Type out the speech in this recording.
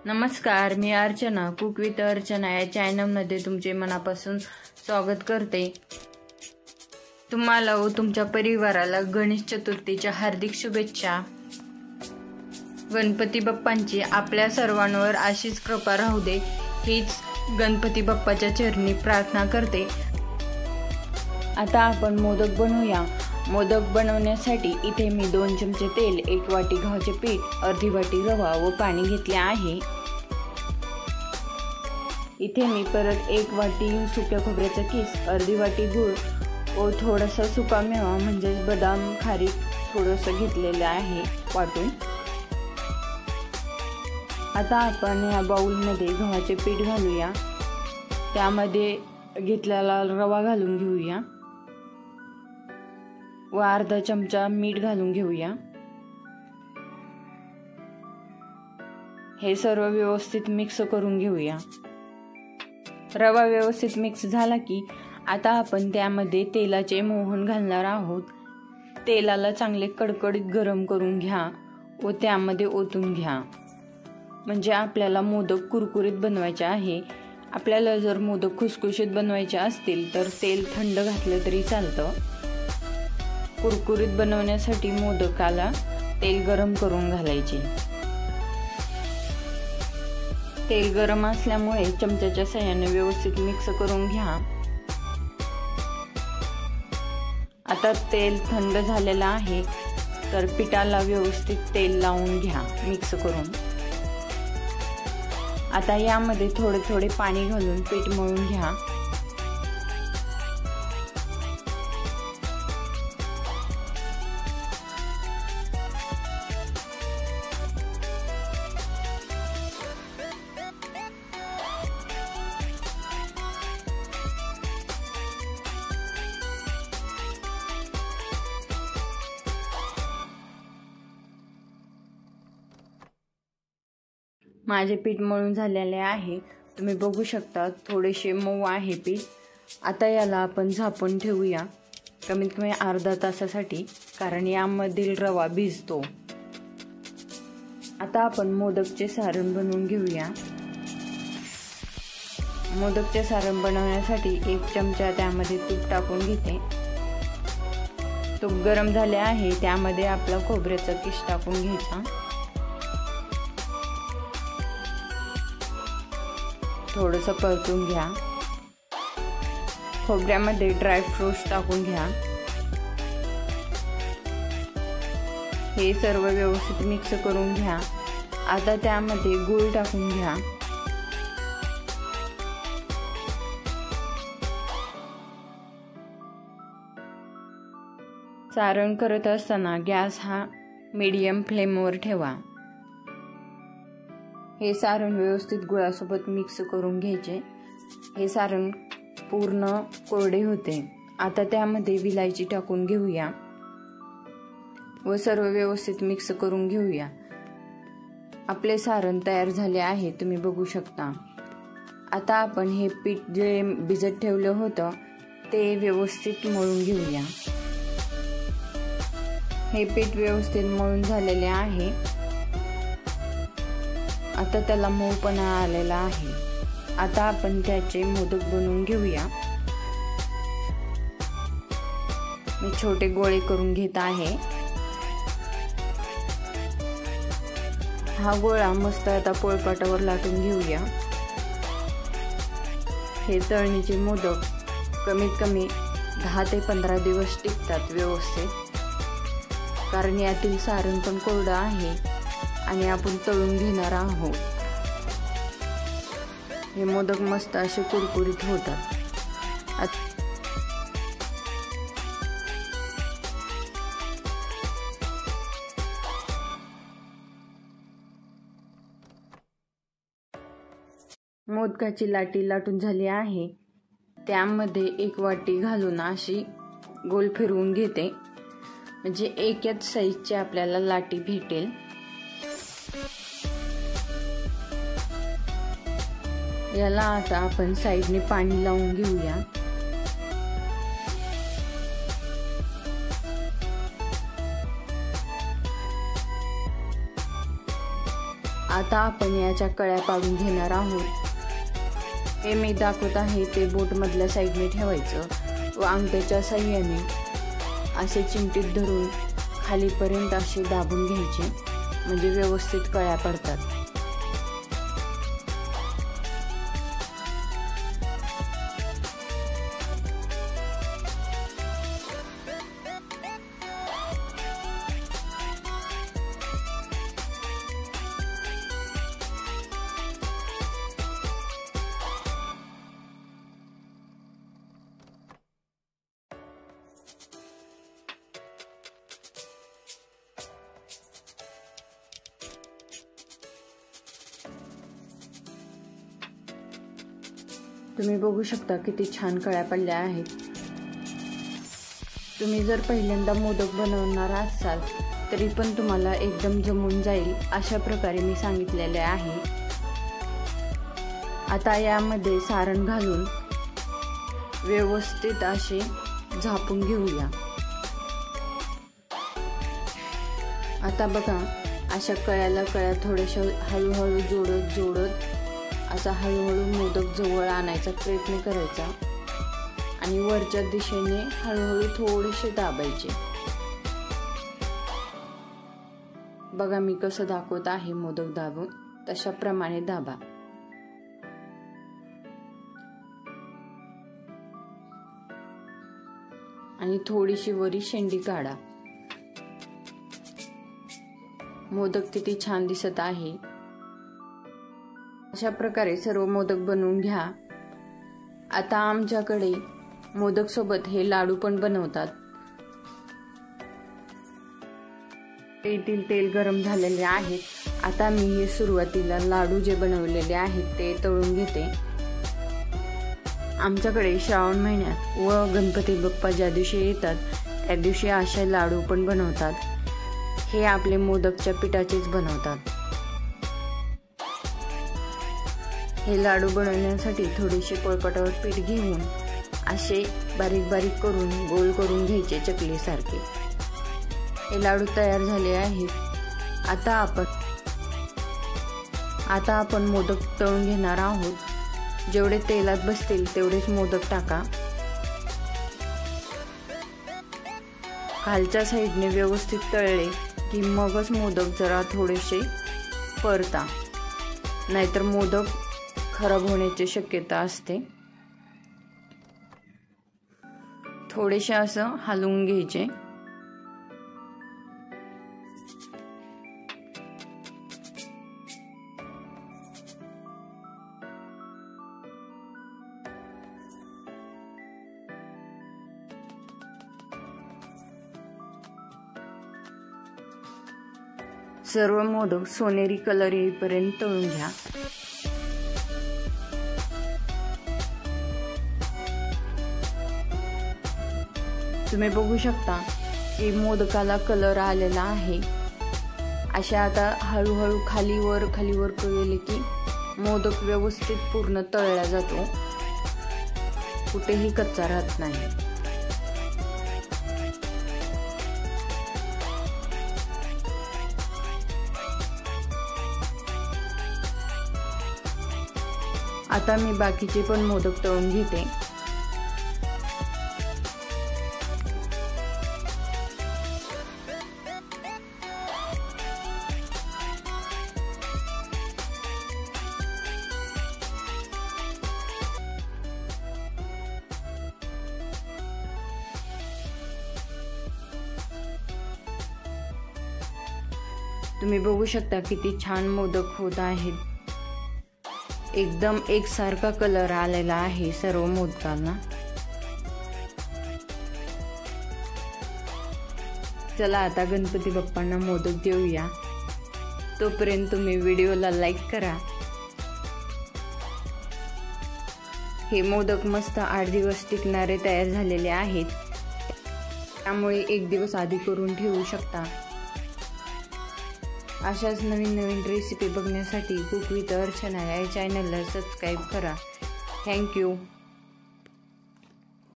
नमस्कार, मी Archana cook with Archana या चॅनलमध्ये तुमचे मनापासून स्वागत करते। तुम्हाला व तुमच्या परिवाराला गणेश चतुर्थीच्या हार्दिक शुभेच्छा। गणपती बाप्पांची आपल्या सर्वांवर अशीच कृपा राहू दे हीच गणपती बाप्पाच्या चरणी प्रार्थना करते। आता आपण मोदक बनवूया। मोदक बनवण्यासाठी इथे मी 2 चमचे तेल, 1 वाटी गव्हाचे पीठ, अर्धी वाटी रवा व पाणी घेतले आहे। इथे मी परत 1 वाटी सुक्या खोबऱ्याचा किस, अर्धी वाटी गूळ व थोडासा सुका मेवा म्हणजे बदाम खारीक थोडंसं घेतलेलं आहे वाटून। आता आपण या बाउलमध्ये गव्हाचे पीठ घालूया, त्यामध्ये घेतलेला रवा घालून घेऊया व अर्धा चमचा मीठ घालून घेऊया। हे सर्व व्यवस्थित मिक्स करून घेऊया। रवा व्यवस्थित मिक्स झाला की आता आपण त्यामध्ये तेलाचे मोहन घालणार आहोत। तेलाला चांगले कडकडीत गरम करून घ्या व त्यामध्ये ओतून घ्या, म्हणजे आपल्याला मोदक कुरकुरीत बनवायचे आहे। आपल्याला जर मोदक खुसखुशीत बनवायचे असतील तर तेल थंड घातले तरी चालतं। कुरकुरीत बनवण्यासाठी मोदकाला तेल गरम करून घालायचे। तेल गरम असल्यामुळे चमच्याच्या साहाय्याने व्यवस्थित मिक्स करून घ्या। आता तेल थंड झालेलं आहे तर पिठाला व्यवस्थित तेल लावून घ्या मिक्स करून। आता यामध्ये थोडे थोडे पाणी घालून पीठ मळून घ्या। माझे पीठ मळून झालेले आहे, तुम्ही बघू शकता थोडेसे मऊ आहे पीठ। आता याला आपण झाकून ठेवूया कमीत कमी अर्धा तासासाठी, कारण यामधील रवा भिजतो। आता आपण मोदकचे सारण बनवून घेऊया। मोदकचे सारण बनवण्यासाठी 1 चमचा त्यामध्ये तूप टाकून घेते। तूप गरम झाले आहे, त्यामध्ये आपला खोबऱ्याचा किस टाकून घ्यायचा। थोडंसं परतून घ्या। खोबऱ्यामध्ये ड्राय फ्रूट्स टाकून घ्या। हे सर्व व्यवस्थित मिक्स करून घ्या। आता त्यामध्ये गूळ टाकून घ्या। सारण करत असताना गॅस हा मीडियम फ्लेमवर ठेवा। हे सारण व्यवस्थित गुळासोबत मिक्स करून घ्यायचे। हे सारण पूर्ण कोरडे होते। आता त्यामध्ये विलायची टाकून घेऊया व सर्व व्यवस्थित मिक्स करून घेऊया। आपले सारण तयार झाले आहे, तुम्ही बघू शकता। आता आपण हे पीठ जे भिजत ठेवलं होतं ते व्यवस्थित मळून घेऊया। हे पीठ व्यवस्थित मळून झालेले आहे। आता त्याला मऊपणा आलेला आहे। आता आपण त्याचे मोदक बनवून घेऊया। मी छोटे गोळे करून घेत आहे। हा गोळा मस्त आता पोळपाटावर लाटून घेऊया। हे तळणीचे मोदक कमीत कमी 10 ते 15 दिवस टिकतात व्यवस्थित, कारण यातील सारण पण कोरडं आहे आणि आपण तळून घेणार आहोत। हे मोदक मस्त असे कुरकुरीत होतात। मोदकाची लाटी लाटून झाली आहे, त्यामध्ये 1 वाटी घालून अशी गोल फिरवून घेते, म्हणजे एकच साईजची आपल्याला लाटी भेटेल। याला आता आपण साईडने पाणी लावून घेऊया। आता आपण याच्या कळ्या पाडून घेणार आहोत। हे मी दाखवत आहे ते बोट मधल्या साईडने ठेवायचं व अंगठ्याच्या साह्याने असे चिमटीत धरून खालीपर्यंत असे दाबून घ्यायचे, म्हणजे व्यवस्थित कळ्या पडतात। तुम्ही बघू शकता किती छान कळ्या पडल्या आहेत। तुम्ही जर पहिल्यांदा मोदक बनवणार असाल तरी पण तुम्हाला एकदम जमून जाईल अशा प्रकारे मी सांगितलेले आहे। आता यामध्ये सारण घालून व्यवस्थित असे झापून घेऊया। आता बघा, अशा कळ्याला कळ्या थोड्याशा हळूहळू जोडत असा हळूहळू मोदक जवळ आणायचा प्रयत्न करायचा आणि वरच्या दिशेने हळूहळू थोडेसे दाबायचे। बघा मी कसं दाखवत आहे मोदक दाबून, तशा प्रमाणे दाबा। आणि थोडीशी वरी शेंडी काढा। मोदक किती छान दिसत आहे। अशा प्रकारे सर्व मोदक बनवून घ्या। आता आमच्याकडे मोदक सोबत हे लाडू पण बनवतात। तेल गरम झालेले आहे। आता मी हे सुरुवातीला लाडू जे बनवलेले आहेत ते तळून घेते। आमच्याकडे श्रावण महिन्यात व गणपती बाप्पा ज्या दिवशी येतात त्या दिवशी असे लाडू पण बनवतात। हे आपले मोदकच्या पिठाचेच बनवतात। हे लाडू बनवण्यासाठी थोडीशी पोळपाटावर पीठ घेऊन असे बारीक बारीक करून गोल करून घ्यायचे चकलीसारखे। हे लाडू तयार झाले आहेत। आता आपण मोदक तळून घेणार आहोत। जेवढे तेलात बसतील तेवढेच मोदक टाका। खालच्या साईडने व्यवस्थित तळले की मगच मोदक जरा थोडेसे परता, नाहीतर मोदक खराब होण्याची शक्यता असते। थोडेसे असं हलवून घ्यायचे। सर्व मोदक सोनेरी कलर येईपर्यंत तळून घ्या। तुम्ही बघू शकता की मोदकाला कलर आलेला आहे। अशा आता हळूहळू खालीवर केले की मोदक व्यवस्थित पूर्ण तळला जातो, कुठेही कच्चा राहत नाही। आता मी बाकीचे पण मोदक तळून घेते। तुम्ही बघू शकता किती छान मोदक होत आहेत। एकदम एकसारखा कलर आलेला आहे सर्व मोदकांना। चला आता गणपती बाप्पांना मोदक देऊया। तोपर्यंत तुम्ही व्हिडिओला लाईक करा। हे मोदक मस्त 8 दिवस टिकणारे तयार झालेले आहेत, त्यामुळे 1 दिवस आधी करून ठेवू शकता। अशाच नवीन रेसिपी बघण्यासाठी कुक विथ अर्चना या चॅनलला सबस्क्राईब करा। थँक्यू।